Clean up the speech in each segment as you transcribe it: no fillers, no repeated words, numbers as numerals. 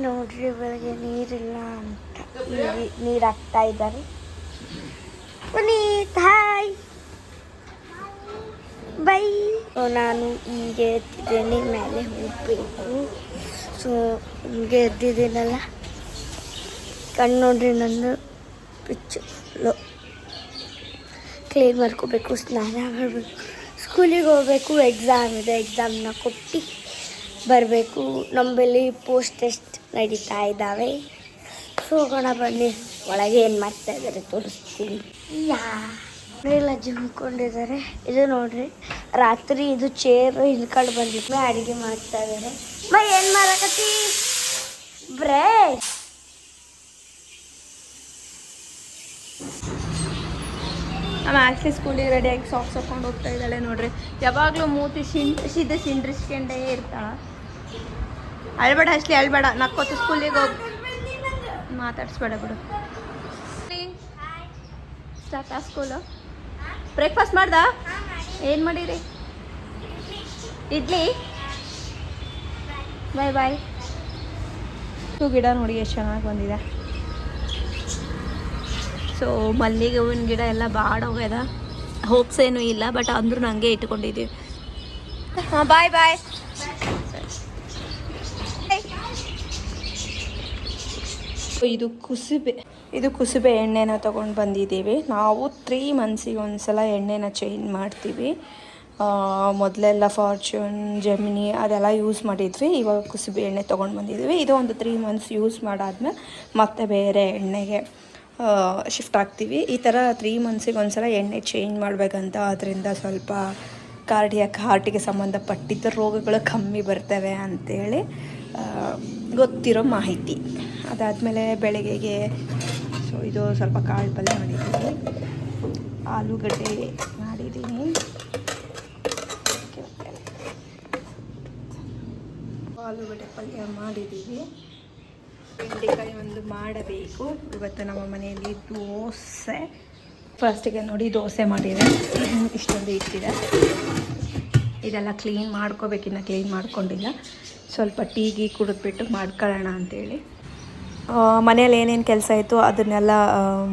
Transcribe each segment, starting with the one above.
ನೋಡ್ರಿ ಬೆಳಗ್ಗೆ ನೀರಿಲ್ಲ ಅಂತ ನೀರು ಹಾಕ್ತಾ ಇದ್ದಾರೆ. Puneeth hi by. ನಾನು ಈಗ ಎದ್ದಿದ್ದೇನೆ, ಮೇಲೆ ಹೋಗಬೇಕು. ಸೊ ಈಗ ಎದ್ದಿದ್ದೀನಲ್ಲ, ಕಣ್ಣು ನೋಡ್ರಿ ನಂದು ಪಿಚ್ಚು ಕ್ಲೀನ್ ಮಾಡ್ಕೋಬೇಕು, ಸ್ನಾನ ಮಾಡಬೇಕು, ಸ್ಕೂಲಿಗೆ ಹೋಗಬೇಕು. ಎಕ್ಸಾಮ್ ಇದೆ, ಎಕ್ಸಾಮ್ನ ಕೊಟ್ಟು ಬರಬೇಕು. ನಮ್ಮಲ್ಲಿ ಪೋಸ್ಟ್ ಟೆಸ್ಟ್ ನಡೀತಾ ಇದ್ದಾವೆ. ಸೊ ಹೋಗೋಣ ಬನ್ನಿ, ಒಳಗೆ ಏನು ಮಾಡ್ತಾ ಇದ್ದಾರೆ ತೋರಿಸ್ತೀನಿ. ಎಲ್ಲ ಜಿಮ್ಕೊಂಡಿದ್ದಾರೆ. ಇದು ನೋಡ್ರಿ, ರಾತ್ರಿ ಇದು ಚೇರ್ ಹಿಂದ್ಕಂಡು ಬಂದಿದ್ವಿ, ಅಡುಗೆ ಮಾಡ್ತಾ ಇದ್ದಾರೆ. ಏನು ಮಾಡಕತ್ತಿ ಬ್ರೇಡ್? ನಮ್ಮ ಆ್ಯಕ್ಚುಲಿ ಸ್ಕೂಲಿಗೆ ರೆಡಿಯಾಗಿ ಸಾಕ್ಸ್ ಹಾಕೊಂಡು ಹೋಗ್ತಾ ಇದ್ದಾಳೆ ನೋಡ್ರಿ. ಯಾವಾಗಲೂ ಮೂತಿ ಸಿಂಡ್ರಿಸ್ಕೊಂಡೇ ಇರ್ತಾಳ. ಅಳ್ಬೇಡ ಅಷ್ಟಲಿ, ಅಳ್ಬೇಡ, ನಕ್ಕೋತು ಸ್ಕೂಲಿಗೆ ಹೋಗಿ ಮಾತಾಡ್ಸ್ಬೇಡ ಬಿಡು. ಸ್ಟಾರ್ಟ್ ಆ ಸ್ಕೂಲು. ಬ್ರೇಕ್ಫಾಸ್ಟ್ ಮಾಡ್ದ? ಏನು ಮಾಡಿರಿ? ಇಡ್ಲಿ. ಬಾಯ್ ಬಾಯ್. ಗಿಡ ನೋಡಿ ಎಷ್ಟು ಚೆನ್ನಾಗಿ ಬಂದಿದೆ. ಸೊ ಮಲ್ಲಿಗೆ ಹೂವಿನ ಗಿಡ ಎಲ್ಲ ಬಾಡೋಗ್ಯದ, ಹೋಪ್ಸ್ ಏನೂ ಇಲ್ಲ, ಬಟ್ ಅಂದ್ರೂ ನನಗೆ ಇಟ್ಕೊಂಡಿದ್ದೀವಿ. ಹಾಂ ಬಾಯ್ ಬಾಯ್. ಇದು ಕುಸುಬೆ ಎಣ್ಣೆನ ತೊಗೊಂಡು ಬಂದಿದ್ದೀವಿ. ನಾವು 3 ಮಂತ್ಸಿಗೆ ಒಂದ್ಸಲ ಎಣ್ಣೆನ ಚೇಂಜ್ ಮಾಡ್ತೀವಿ. ಮೊದಲೆಲ್ಲ ಫಾರ್ಚೂನ್, ಜೆಮಿನಿ ಅದೆಲ್ಲ ಯೂಸ್ ಮಾಡಿದ್ವಿ. ಇವಾಗ ಕುಸುಬೆ ಎಣ್ಣೆ ತೊಗೊಂಡು ಬಂದಿದ್ದೀವಿ. ಇದು ಒಂದು 3 ಮಂತ್ಸ್ ಯೂಸ್ ಮಾಡಾದ್ಮೇಲೆ ಮತ್ತೆ ಬೇರೆ ಎಣ್ಣೆಗೆ ಶಿಫ್ಟ್ ಆಗ್ತೀವಿ. ಈ ಥರ 3 ಮಂತ್ಸಿಗೆ ಒಂದ್ಸಲ ಎಣ್ಣೆ ಚೇಂಜ್ ಮಾಡಬೇಕಂತ. ಅದರಿಂದ ಸ್ವಲ್ಪ ಹಾರ್ಟಿಗೆ ಸಂಬಂಧಪಟ್ಟಿದ್ದ ರೋಗಗಳು ಕಮ್ಮಿ ಬರ್ತವೆ ಅಂಥೇಳಿ ಗೊತ್ತಿರೋ ಮಾಹಿತಿ. ಅದಾದಮೇಲೆ ಬೆಳಗ್ಗೆಗೆ ಸೊ ಇದು ಸ್ವಲ್ಪ ಕಾಳು ಪಲ್ಯ ಮಾಡಿದ್ದೀನಿ, ಆಲೂಗಡ್ಡೆ ಮಾಡಿದ್ದೀನಿ. ಆಲೂಗಡ್ಡೆ ಪಲ್ಯ ಮಾಡಿದ್ದೀವಿ. ಬೆಂಡೆಕಾಯಿ ಒಂದು ಮಾಡಬೇಕು. ಇವತ್ತು ನಮ್ಮ ಮನೆಯಲ್ಲಿ ದೋಸೆ. ಫಸ್ಟಿಗೆ ನೋಡಿ ದೋಸೆ ಮಾಡಿದೆ, ಇಷ್ಟೊಂದು ಇಟ್ಟಿದೆ. ಇದೆಲ್ಲ ಕ್ಲೀನ್ ಮಾಡ್ಕೋಬೇಕಿನ್ನ ಕ್ಲೀನ್ ಮಾಡ್ಕೊಂಡಿಲ್ಲ. ಸ್ವಲ್ಪ ಟೀಗಿ ಕುಡಿದ್ಬಿಟ್ಟು ಮಾಡ್ಕೊಳ್ಳೋಣ ಅಂಥೇಳಿ. ಮನೇಲಿ ಏನೇನು ಕೆಲಸ ಇತ್ತು ಅದನ್ನೆಲ್ಲ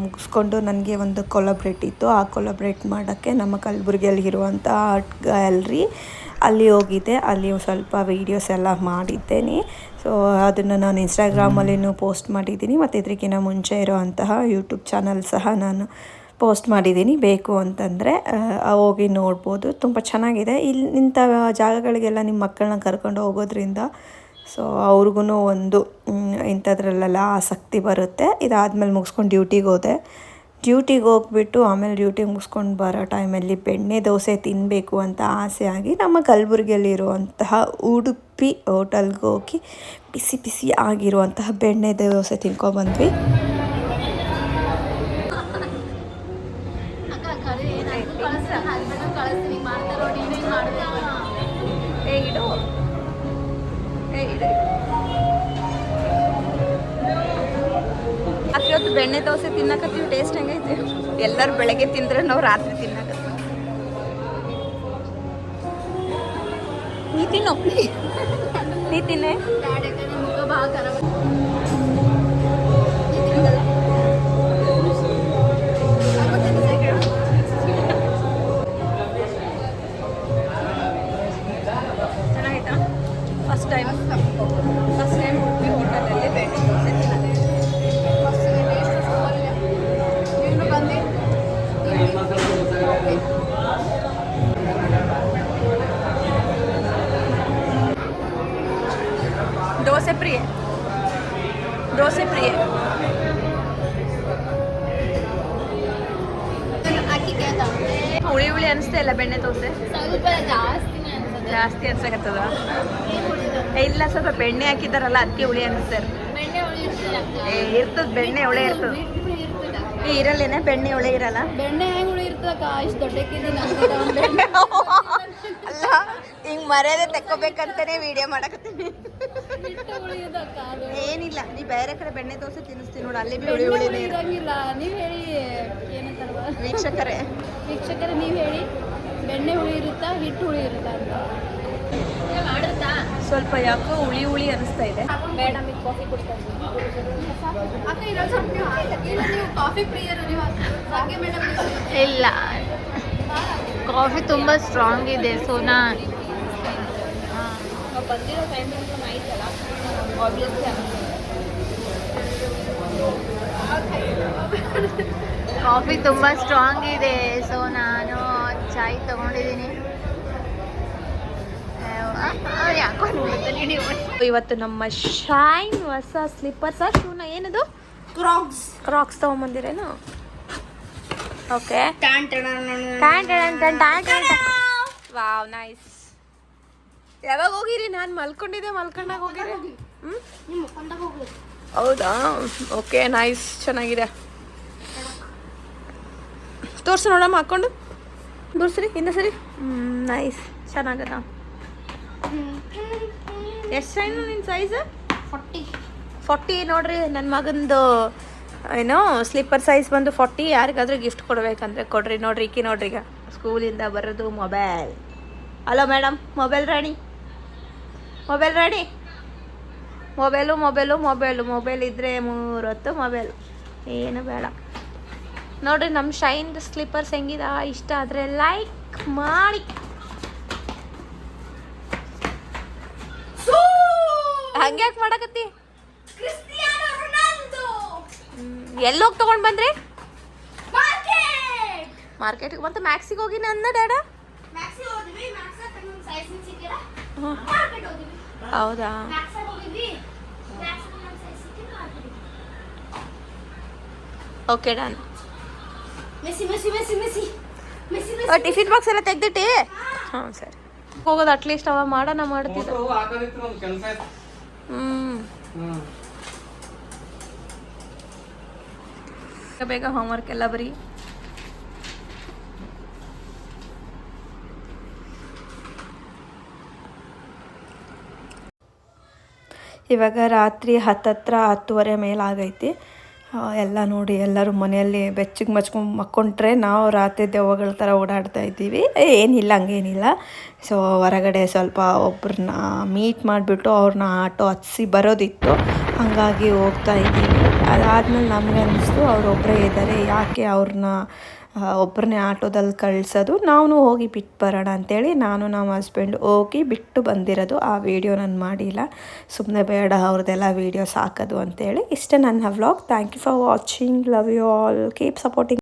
ಮುಗಿಸ್ಕೊಂಡು ನನಗೆ ಒಂದು ಕೊಲಾಬ್ರೇಟ್ ಇತ್ತು. ಆ ಕೊಲಾಬ್ರೇಟ್ ಮಾಡೋಕ್ಕೆ ನಮ್ಮ ಕಲಬುರಗಿಯಲ್ಲಿ ಇರುವಂಥ ಆರ್ಟ್ ಗ್ಯಾಲ್ರಿ ಅಲ್ಲಿ ಹೋಗಿದ್ದೆ. ಅಲ್ಲಿ ಸ್ವಲ್ಪ ವೀಡಿಯೋಸ್ ಎಲ್ಲ ಮಾಡಿದ್ದೇನೆ. ಸೊ ಅದನ್ನು ನಾನು ಇನ್ಸ್ಟಾಗ್ರಾಮಲ್ಲಿನೂ ಪೋಸ್ಟ್ ಮಾಡಿದ್ದೀನಿ, ಮತ್ತು ಇದಕ್ಕಿಂತ ಮುಂಚೆ ಇರೋವಂತಹ ಯೂಟ್ಯೂಬ್ ಚಾನಲ್ ಸಹ ನಾನು ಪೋಸ್ಟ್ ಮಾಡಿದ್ದೀನಿ. ಬೇಕು ಅಂತಂದರೆ ಹೋಗಿ ನೋಡ್ಬೋದು, ತುಂಬ ಚೆನ್ನಾಗಿದೆ. ಇಂಥ ಜಾಗಗಳಿಗೆಲ್ಲ ನಿಮ್ಮ ಮಕ್ಕಳನ್ನ ಕರ್ಕೊಂಡು ಹೋಗೋದ್ರಿಂದ ಸೊ ಅವ್ರಿಗೂ ಒಂದು ಇಂಥದ್ರಲ್ಲೆಲ್ಲ ಆಸಕ್ತಿ ಬರುತ್ತೆ. ಇದಾದಮೇಲೆ ಮುಗಿಸ್ಕೊಂಡು ಡ್ಯೂಟಿಗೆ ಹೋಗ್ಬಿಟ್ಟು ಆಮೇಲೆ ಡ್ಯೂಟಿ ಮುಗಿಸ್ಕೊಂಡು ಬರೋ ಟೈಮಲ್ಲಿ ಬೆಣ್ಣೆ ದೋಸೆ ತಿನ್ನಬೇಕು ಅಂತ ಆಸೆ ಆಗಿ ನಮ್ಮ ಕಲಬುರಗಿಯಲ್ಲಿರುವಂತಹ ಉಡುಪಿ ಹೋಟೆಲ್ಗೆ ಹೋಗಿ ಬಿಸಿ ಬಿಸಿ ಆಗಿರುವಂತಹ ಬೆಣ್ಣೆ ದೋಸೆ ತಿನ್ಕೊಬಂದ್ವಿ. ರಾತ್ರಿ ಹೊತ್ತು ಬೆಣ್ಣೆ ದೋಸೆ ತಿನ್ನಕತ್ತೀವಿ. ಟೇಸ್ಟ್ ಹೆಂಗೈತೆ? ಎಲ್ಲರೂ ಬೆಳಗ್ಗೆ ತಿಂದ್ರೆ ನಾವು ರಾತ್ರಿ ತಿನ್ನಕತ್ತೀವಿ. ನೀ ತಿನ್ನು, ನೀ ತಿನ್ನೆ. ಚೆನ್ನಾಗಿತ್ತಾ? ಫಸ್ಟ್ ಟೈಮ್ ಉಡುಪಿ ಹೋಟೆಲಲ್ಲಿ ಬೆಣ್ಣೆ ದೋಸೆ ತಿನ್ನೋದು. ದೋಸೆ ಪ್ರಿಯೆ ಹುಳಿ ಹುಳಿ ಅನಿಸ್ತಾ ಇಲ್ಲ ಬೆಣ್ಣೆ ದೋಸೆ? ಸ್ವಲ್ಪ ಜಾಸ್ತಿ ಅನ್ಸಕತ್ತದ? ಇಲ್ಲ, ಸ್ವಲ್ಪ ಬೆಣ್ಣೆ ಹಾಕಿದಾರಲ್ಲ ಅದಕ್ಕೆ ಹುಳಿ ಅನಿಸ್ತಾರೆ. ಇರ್ತದ ಬೆಣ್ಣೆ ಹುಳಿ ಇರ್ತದ. ಇರಲ್ಲೇನೆ ಬೆಣ್ಣೆ ಹುಳಿ ಇರಲ್ಲ? ಬೆಣ್ಣೆ ಹೆಂಗ್ ಹುಳಿ ಇರ್ತದ? ಇಷ್ಟು ದೊಡ್ಡಕ್ಕಿದ್ದೀನಿ ಅಲ್ಲ, ಹಿಂಗ್ ಮರ್ಯಾದೆ ತೆಕ್ಕೋಬೇಕಂತಾನೆ ವಿಡಿಯೋ ಮಾಡಕತ್ತೀನಿ. ಏನಿಲ್ಲ, ನೀ ಬೇರೆ ಕಡೆ ಬೆಣ್ಣೆ ದೋಸೆ ತಿನ್ನಿಸ್ತೀನಿ ನೋಡು, ಅಲ್ಲಿ ಬಿ ಹುಳಿ ಹುಳಿನೇ ಇರಂಗಿಲ್ಲ. ನೀವ್ ಹೇಳಿ ಏನಂತಾರವ ವೀಕ್ಷಕರೇ ನೀವ್ ಹೇಳಿ, ಬೆಣ್ಣೆ ಹುಳಿ ಇರುತ್ತಾ ಹಿಟ್ಟು ಹುಳಿ ಇರುತ್ತಾ ಅಂತ. ಸ್ವಲ್ಪ ಯಾಕೋ ಹುಳಿ ಹುಳಿ ಅನಿಸ್ತಾ ಇದೆ. ಮೇಡಮ್ ಈಗ ಕಾಫಿ ಕೊಡ್ತಾರೆ ಅಕ್ಕ. ಇನ್ನೊಂದು ಸ್ವಲ್ಪ ನೀವು ಕಾಫಿ ಪ್ರಿಯರು ನೀವು ಹಾಗೆ ಮೇಡಮ್. ಇಲ್ಲ, ಕಾಫಿ ತುಂಬ ಸ್ಟ್ರಾಂಗ್ ಇದೆ. ಸೊ ನಾವು ಬಂದಿರೋ ಟೈಮಿಂಗ್ ಆಯ್ತಲ್ಲ ಆಬ್ವಿಯಸ್ಲಿ ಕಾಫಿ ತುಂಬ ಸ್ಟ್ರಾಂಗ್ ಇದೆ. ಸೊ ನಾನು ಚಾಯ್ ತಗೊಂಡಿದ್ದೀನಿ. ಇವತ್ತು ನಮ್ಮ ಶೈನ್ ಹೊಸ ಸ್ಲಿಪ್ಪರ್ಸ್ ಶೂನ ಏನದು ಕ್ರಾಕ್ಸ್ ತಗೊಂಬಂದಿರೇನು? Okay, wow nice. ಯಾವಾಗ ಹೋಗಿರಿ? ನಾನು ಮಲ್ಕೊಂಡಾಗ ಹೋಗಿರಿ. ಹೌದಾ? ಓಕೆ ನೈಸ್, ಚೆನ್ನಾಗಿದೆ. ತೋರ್ಸು ನೋಡಮ್ಮ ಹಾಕ್ಕೊಂಡು. ತೋರ್ಸ್ರಿ ಇನ್ನ ಸರಿ. ನೈಸ್, ಚೆನ್ನಾಗದ. ಎಷ್ಟು ಸೈಜು ನಿನ್ನ ಸೈಜ್? 40 ನೋಡ್ರಿ. ನನ್ನ ಮಗಂದು ಏನೋ ಸ್ಲಿಪ್ಪರ್ ಸೈಜ್ ಬಂದು 40. ಯಾರಿಗಾದ್ರೂ ಗಿಫ್ಟ್ ಕೊಡ್ಬೇಕಂದ್ರೆ ಕೊಡ್ರಿ. ನೋಡ್ರಿ ಈಕಿ ನೋಡ್ರಿ, ಈಗ ಸ್ಕೂಲಿಂದ ಬರೋದು ಮೊಬೈಲ್. ಹಲೋ ಮೇಡಮ್, ಮೊಬೈಲ್ ರಾಣಿ. ಮೊಬೈಲ್ ಇದ್ದರೆ 3 ಹೊತ್ತು ಮೊಬೈಲು, ಏನು ಬೇಡ. ನೋಡ್ರಿ ನಮ್ಮ ಶೈನ್ದು ಸ್ಲಿಪ್ಪರ್ಸ್ ಹೆಂಗಿದ. ಇಷ್ಟ ಆದರೆ ಲೈಕ್ ಮಾಡಿ. ಹಂಗ್ಯಾಕೆ ಮಾಡಕತ್ತಿ? ಎಲ್ಲೋಗಿ ತೊಗೊಂಡು ಬಂದ್ರಿ? ಮಾರ್ಕೆಟ್ಗೆ. ಮತ್ತೆ ಮ್ಯಾಕ್ಸಿಗೆ ಹೋಗಿನ ಅಂದ ಡ್ಯಾಡ? ಹೌದಾ? Okay done. ಟಿಫಿನ್ ಬಾಕ್ಸ್ ಎಲ್ಲ ತೆಗ್ದಿಟ್ಟಿ? ಹಾಂ ಸರಿ. ಹೋಗೋದು ಅಟ್ಲೀಸ್ಟ್ ಅವ ಮಾಡೋಣ ಮಾಡ್ತಿದ್ದ. ಬೇಗ ಹೋಮ್ವರ್ಕ್ ಎಲ್ಲ ಬರೀ. ಇವಾಗ ರಾತ್ರಿ 10:30 ಮೇಲಾಗೈತಿ. ಎಲ್ಲ ನೋಡಿ, ಎಲ್ಲರೂ ಮನೆಯಲ್ಲಿ ಬೆಚ್ಚಗೆ ಮಚ್ಕೊಂಡು ಮಕ್ಕೊಂಡ್ರೆ ನಾವು ರಾತ್ರಿ ದೆವ್ವಗಳ ಥರ ಓಡಾಡ್ತಾ ಇದ್ದೀವಿ. ಏನಿಲ್ಲ, ಹಂಗೇನಿಲ್ಲ. ಸೊ ಹೊರಗಡೆ ಸ್ವಲ್ಪ ಒಬ್ಬರನ್ನ ಮೀಟ್ ಮಾಡಿಬಿಟ್ಟು ಅವ್ರನ್ನ ಆಟೋ ಹತ್ಸಿ ಬರೋದಿತ್ತು, ಹಾಗಾಗಿ ಹೋಗ್ತಾ ಇದ್ದೀವಿ. ಅದಾದಮೇಲೆ ನಮಗೆ ಅನ್ನಿಸ್ತು ಅವರೊಬ್ಬರೇ ಇದ್ದಾರೆ, ಯಾಕೆ ಅವ್ರನ್ನ ಒಬ್ಬರನ್ನೇ ಆಟೋದಲ್ಲಿ ಕಳಿಸೋದು, ನಾವು ಹೋಗಿ ಬಿಟ್ಟು ಬರೋಣ ಅಂಥೇಳಿ ನಾನು ನಮ್ಮ ಹಸ್ಬೆಂಡ್ ಹೋಗಿ ಬಿಟ್ಟು ಬಂದಿರೋದು. ಆ ವಿಡಿಯೋ ನಾನು ಮಾಡಿಲ್ಲ, ಸುಮ್ಮನೆ ಬೇಡ ಅವ್ರದ್ದೆಲ್ಲ ವೀಡಿಯೋಸ್ ಹಾಕೋದು ಅಂಥೇಳಿ. ಇಷ್ಟೇ ನನ್ನ vlog. Thank you for watching. Love you all. Keep supporting.